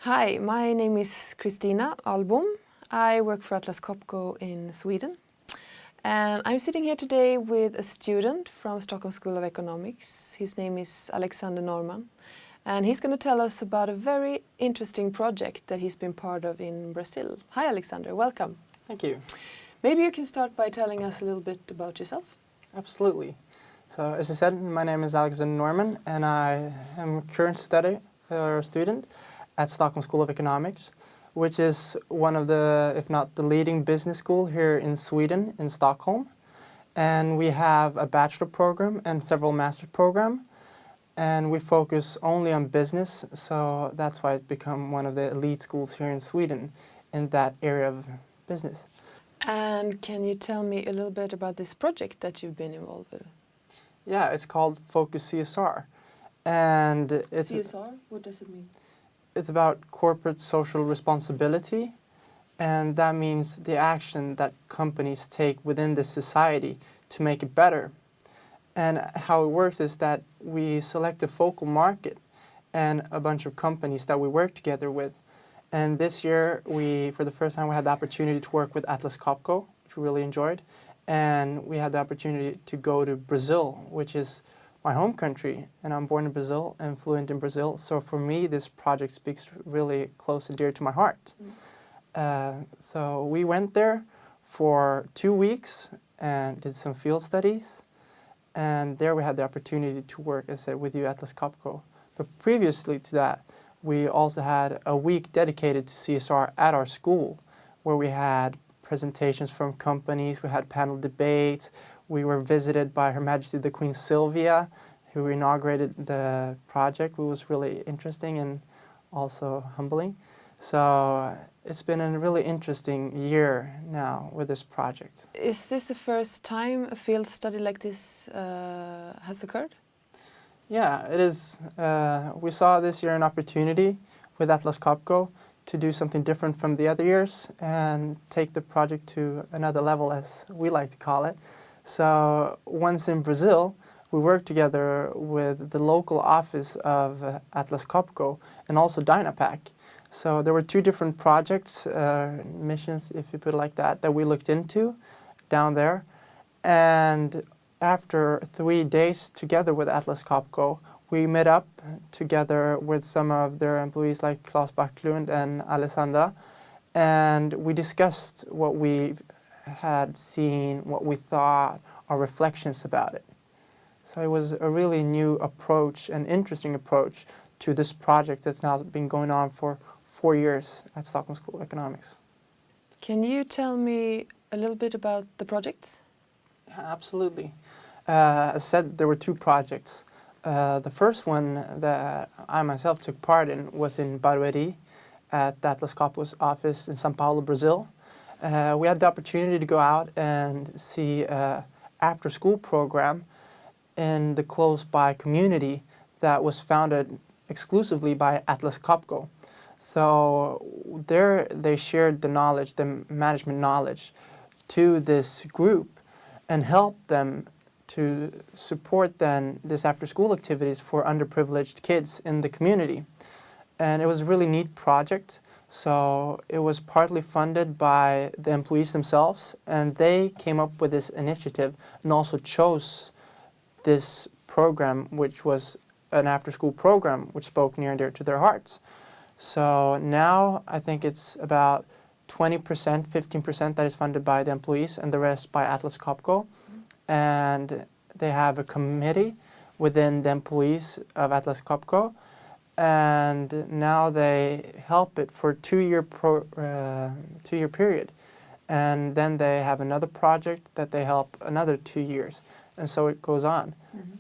Hi, my name is Kristina Albom. I work for Atlas Copco in Sweden. And I'm sitting here today with a student from Stockholm School of Economics. His name is Alexander Norman. And he's going to tell us about a very interesting project that he's been part of in Brazil. Hi, Alexander. Welcome. Thank you. Maybe you can start by telling us a little bit about yourself. Absolutely. So, as I said, my name is Alexander Norman, and I am a current student at Stockholm School of Economics, which is one of the, if not the leading business school here in Sweden, in Stockholm. And we have a bachelor program and several master programs. And we focus only on business, so that's why it's become one of the elite schools here in Sweden in that area of business. And can you tell me a little bit about this project that you've been involved with? Yeah, it's called Focus CSR. And it's CSR? What does it mean? It's about corporate social responsibility, and that means the action that companies take within the society to make it better. And how it works is that we select a focal market and a bunch of companies that we work together with. And this year, for the first time, we had the opportunity to work with Atlas Copco, which we really enjoyed. And we had the opportunity to go to Brazil, which is my home country. And I'm born in Brazil and fluent in Brazil. So for me, this project speaks really close and dear to my heart. So we went there for 2 weeks and did some field studies. And there we had the opportunity to work, as I said, with you, Atlas Copco. But previously to that, we also had a week dedicated to CSR at our school, where we had presentations from companies, we had panel debates, we were visited by Her Majesty the Queen Sylvia, who inaugurated the project, which was really interesting and also humbling. So it's been a really interesting year now with this project. Is this the first time a field study like this has occurred? Yeah, it is. We saw this year an opportunity with Atlas Copco to do something different from the other years and take the project to another level, as we like to call it. So once in Brazil, we worked together with the local office of Atlas Copco and also Dynapack. So there were 2 different projects, missions, if you put it like that we looked into down there. And after 3 days together with Atlas Copco, we met up together with some of their employees like Claes Backlund and Alessandra, and we discussed what we had seen, what we thought, our reflections about it. So it was a really new approach, an interesting approach to this project that's now been going on for 4 years at Stockholm School of Economics. Can you tell me a little bit about the projects? Yeah, absolutely. As I said, there were 2 projects. The first one that I myself took part in was in Barueri at the Atlas Copco's office in São Paulo, Brazil. We had the opportunity to go out and see an after-school program in the close-by community that was founded exclusively by Atlas Copco. So there they shared the knowledge, the management knowledge, to this group and helped them to support then this after-school activities for underprivileged kids in the community. And it was a really neat project. So it was partly funded by the employees themselves, and they came up with this initiative and also chose this program, which was an after-school program which spoke near and dear to their hearts. So now I think it's about 20%, 15% that is funded by the employees and the rest by Atlas Copco. And they have a committee within the employees of Atlas Copco, and now they help it for a 2-year period. And then they have another project that they help another 2 years. And so it goes on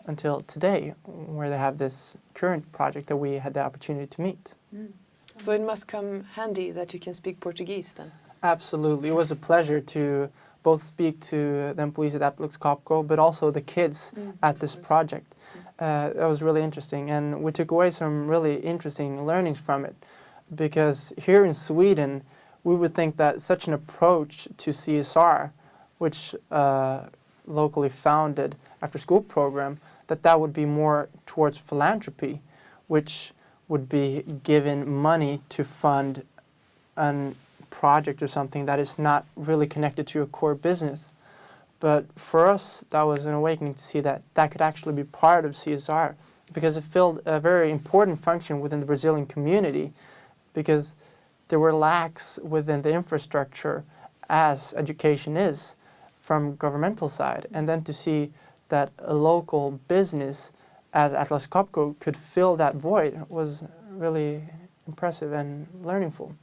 until today, where they have this current project that we had the opportunity to meet. So it must come handy that you can speak Portuguese then? Absolutely. It was a pleasure to both speak to the employees at Atlas Copco, but also the kids at this project. That was really interesting, and we took away some really interesting learnings from it, because here in Sweden, we would think that such an approach to CSR, which locally founded after-school program, that would be more towards philanthropy, which would be given money to fund a project or something that is not really connected to your core business. But for us, that was an awakening to see that that could actually be part of CSR, because it filled a very important function within the Brazilian community, because there were lacks within the infrastructure, as education is, from governmental side. And then to see that a local business as Atlas Copco could fill that void was really impressive and learningful.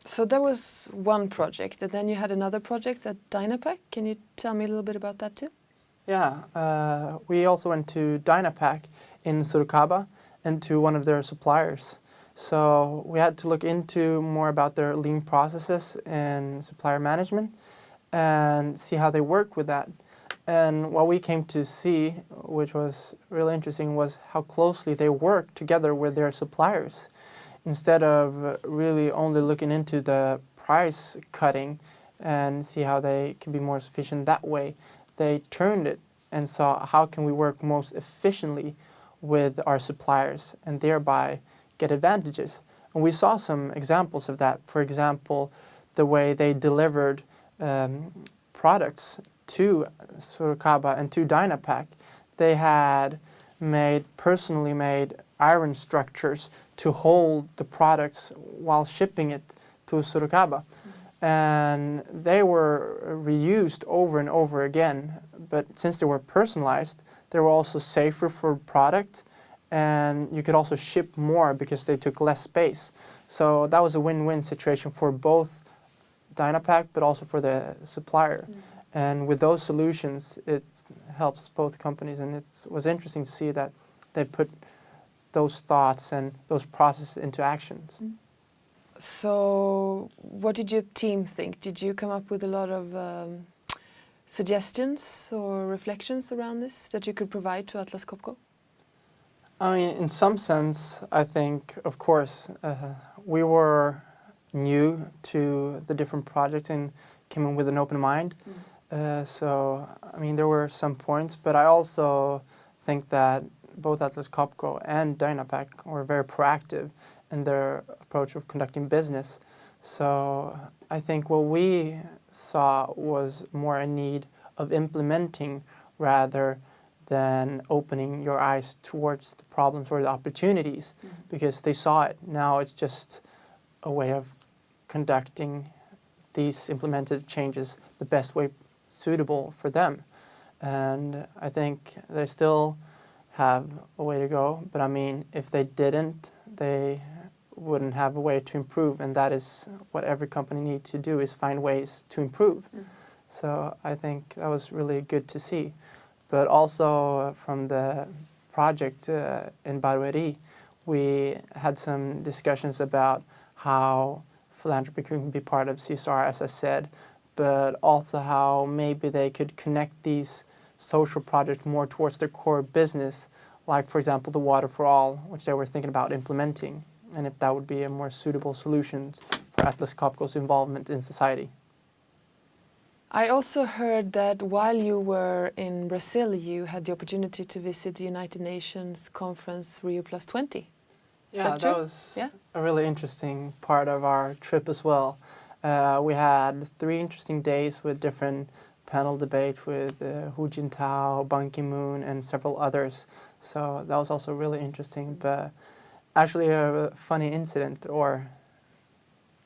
So that was one project, and then you had another project at Dynapack. Can you tell me a little bit about that too? Yeah, we also went to Dynapack in Sorocaba and to one of their suppliers. So we had to look into more about their lean processes and supplier management and see how they work with that. And what we came to see, which was really interesting, was how closely they work together with their suppliers. Instead of really only looking into the price cutting and see how they can be more efficient that way, they turned it and saw how can we work most efficiently with our suppliers and thereby get advantages. And we saw some examples of that. For example, the way they delivered products to Sorocaba and to Dynapack. They had personally made iron structures to hold the products while shipping it to Sorocaba. And they were reused over and over again, but since they were personalized, they were also safer for product, and you could also ship more because they took less space. So that was a win-win situation for both Dynapack, but also for the supplier. And with those solutions, it helps both companies, and it was interesting to see that they put those thoughts and those processes into actions. So what did your team think? Did you come up with a lot of suggestions or reflections around this that you could provide to Atlas Copco? I mean, in some sense, I think, of course, we were new to the different projects and came in with an open mind. So, I mean, there were some points, but I also think that both Atlas Copco and Dynapack were very proactive in their approach of conducting business. So I think what we saw was more a need of implementing rather than opening your eyes towards the problems or the opportunities, because they saw it. Now it's just a way of conducting these implemented changes the best way suitable for them. And I think they still have a way to go, but I mean, if they didn't, they wouldn't have a way to improve, and that is what every company needs to do, is find ways to improve. So I think that was really good to see. But also from the project in Barueri, we had some discussions about how philanthropy can be part of CSR, as I said, but also how maybe they could connect these social projects more towards their core business, like, for example, the Water for All, which they were thinking about implementing, and if that would be a more suitable solution for Atlas Copco's involvement in society. I also heard that while you were in Brazil, you had the opportunity to visit the United Nations conference Rio+20. Yeah, that was a really interesting part of our trip as well. We had 3 interesting days with different panel debates with Hu Jintao, Ban Ki-moon, and several others. So that was also really interesting. But actually a funny incident or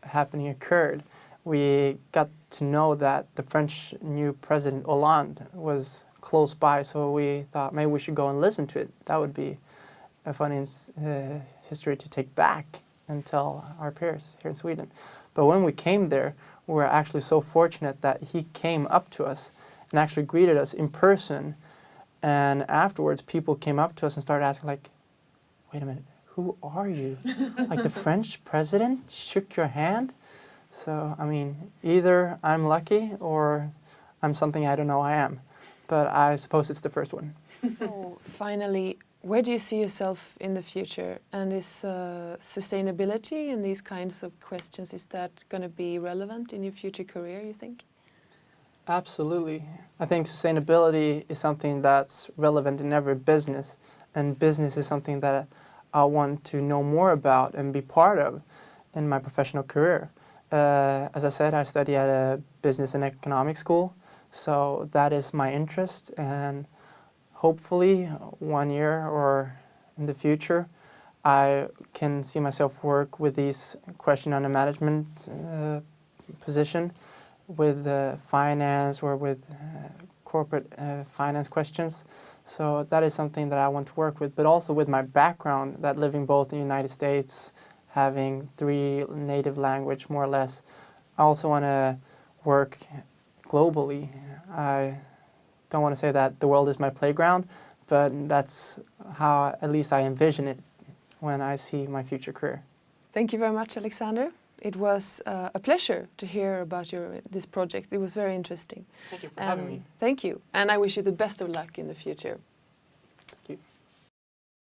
happening occurred. We got to know that the French new president Hollande was close by, so we thought maybe we should go and listen to it. That would be a funny history to take back and tell our peers here in Sweden. But when we came there, we were actually so fortunate that he came up to us and actually greeted us in person. And afterwards, people came up to us and started asking, like, wait a minute, who are you? Like, the French president shook your hand? So, I mean, either I'm lucky or I'm something I don't know I am. But I suppose it's the first one. So, finally, where do you see yourself in the future? And is sustainability and these kinds of questions, is that going to be relevant in your future career, you think? Absolutely. I think sustainability is something that's relevant in every business. And business is something that I want to know more about and be part of in my professional career. As I said, I study at a business and economics school, so that is my interest, and hopefully 1 year or in the future I can see myself work with these question under management position with finance or with corporate finance questions. So that is something that I want to work with, but also with my background, that living both in the United States, having 3 native language more or less, I also want to work globally. I don't want to say that the world is my playground, but that's how at least I envision it when I see my future career. Thank you very much, Alexander. It was a pleasure to hear about this project. It was very interesting. Thank you for having me. Thank you. And I wish you the best of luck in the future. Thank you.